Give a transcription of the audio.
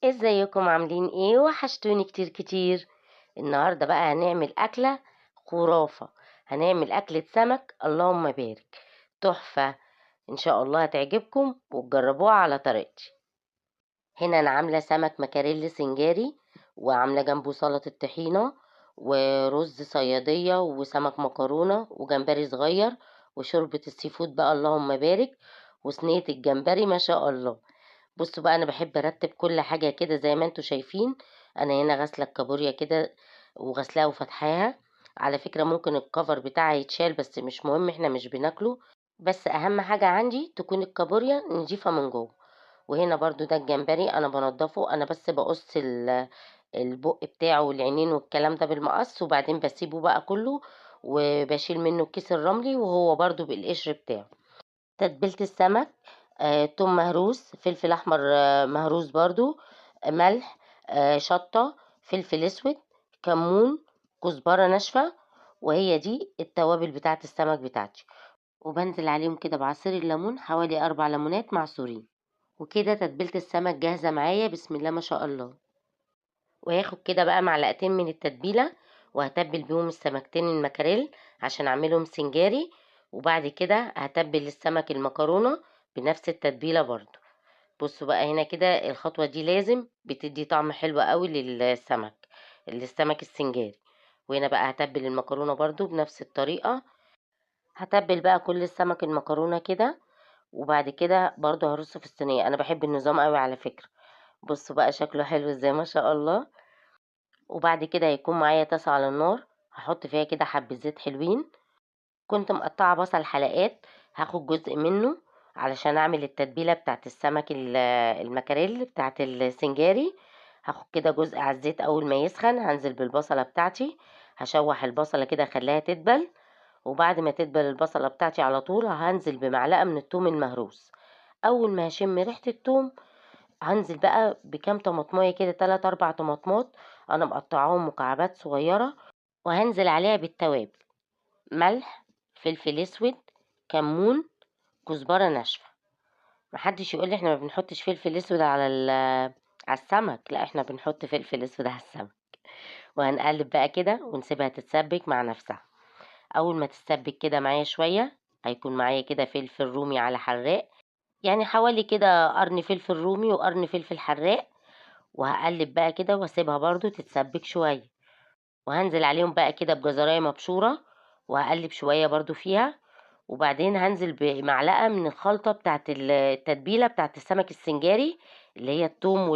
ازيكم عاملين ايه؟ وحشتوني كتير كتير. النهارده بقى هنعمل اكله خرافه. هنعمل اكله سمك، اللهم بارك، تحفه. ان شاء الله هتعجبكم وتجربوها على طريقتي. هنا انا عامله سمك مكاريل سنجاري، وعامله جنبه سلطه طحينه، ورز صياديه، وسمك مكرونه، وجمبري صغير، وشوربه السي فود بقى اللهم بارك، وصينيه الجمبري ما شاء الله. بصوا بقى، انا بحب ارتب كل حاجه كده زي ما انتوا شايفين. انا هنا غاسله الكابوريا كده وغسلاها وفتحاها. على فكره ممكن الكفر بتاعها يتشال، بس مش مهم، احنا مش بناكله. بس اهم حاجه عندي تكون الكابوريا نضيفه من جوه. وهنا برضو ده الجمبري انا بنضفه، انا بس بقص البق بتاعه والعينين والكلام ده بالمقص، وبعدين بسيبه بقى كله، وبشيل منه الكيس الرملي وهو برضو بالقشر بتاعه. تتبيلة السمك: توم مهروس، فلفل احمر مهروس برضو، ملح، شطة، فلفل اسود، كمون، كزبرة ناشفة. وهي دي التوابل بتاعت السمك بتاعتي. وبنزل عليهم كده بعصير الليمون، حوالي 4 ليمونات معصورين. وكده تتبيلة السمك جاهزة معايا، بسم الله ما شاء الله. وهاخد كده بقى معلقتين من التتبيلة، وهتبل بيهم السمكتين المكاريل عشان اعملهم سنجاري. وبعد كده هتبل السمك المكرونة بنفس التتبيلة برضو. بصوا بقى هنا كده، الخطوة دي لازم بتدي طعم حلو قوي للسمك السنجاري. وهنا بقى هتبل المكرونة برضو بنفس الطريقة. هتبل بقى كل السمك المكرونة كده، وبعد كده برضو هرصه في الصينية. انا بحب النظام قوي على فكرة. بصوا بقى شكله حلو ازاي ما شاء الله. وبعد كده هيكون معايا طاسة على النار، هحط فيها كده حبة زيت حلوين. كنت مقطعة بصل حلقات، هاخد جزء منه علشان اعمل التتبيلة بتاعت السمك المكاريل بتاعت السنجاري. هاخد كده جزء على الزيت، اول ما يسخن هنزل بالبصلة بتاعتي، هشوح البصلة كده اخليها تدبل. وبعد ما تدبل البصلة بتاعتي على طول هنزل بمعلقة من الثوم المهروس. اول ما هشم ريحة الثوم هنزل بقى بكام طماطمايه كده، 3 4 طماطمات انا مقطعاهم مكعبات صغيره. وهنزل عليها بالتوابل: ملح، فلفل اسود، كمون، كزبره ناشفه. محدش يقول لي احنا ما بنحطش فلفل اسود على السمك، لا احنا بنحط فلفل اسود على السمك. وهنقلب بقى كده ونسيبها تتسبك مع نفسها. اول ما تتسبك كده معايا شويه، هيكون معايا كده فلفل رومي على حراق، يعني حوالي كده قرن فلفل رومي وقرن فلفل حراق. وهقلب بقى كده واسيبها برضو تتسبك شوية. وهنزل عليهم بقى كده بجزراية مبشورة، وهقلب شوية برضو فيها. وبعدين هنزل بمعلقة من الخلطة بتاعت التتبيلة بتاعت السمك السنجاري، اللي هي الثوم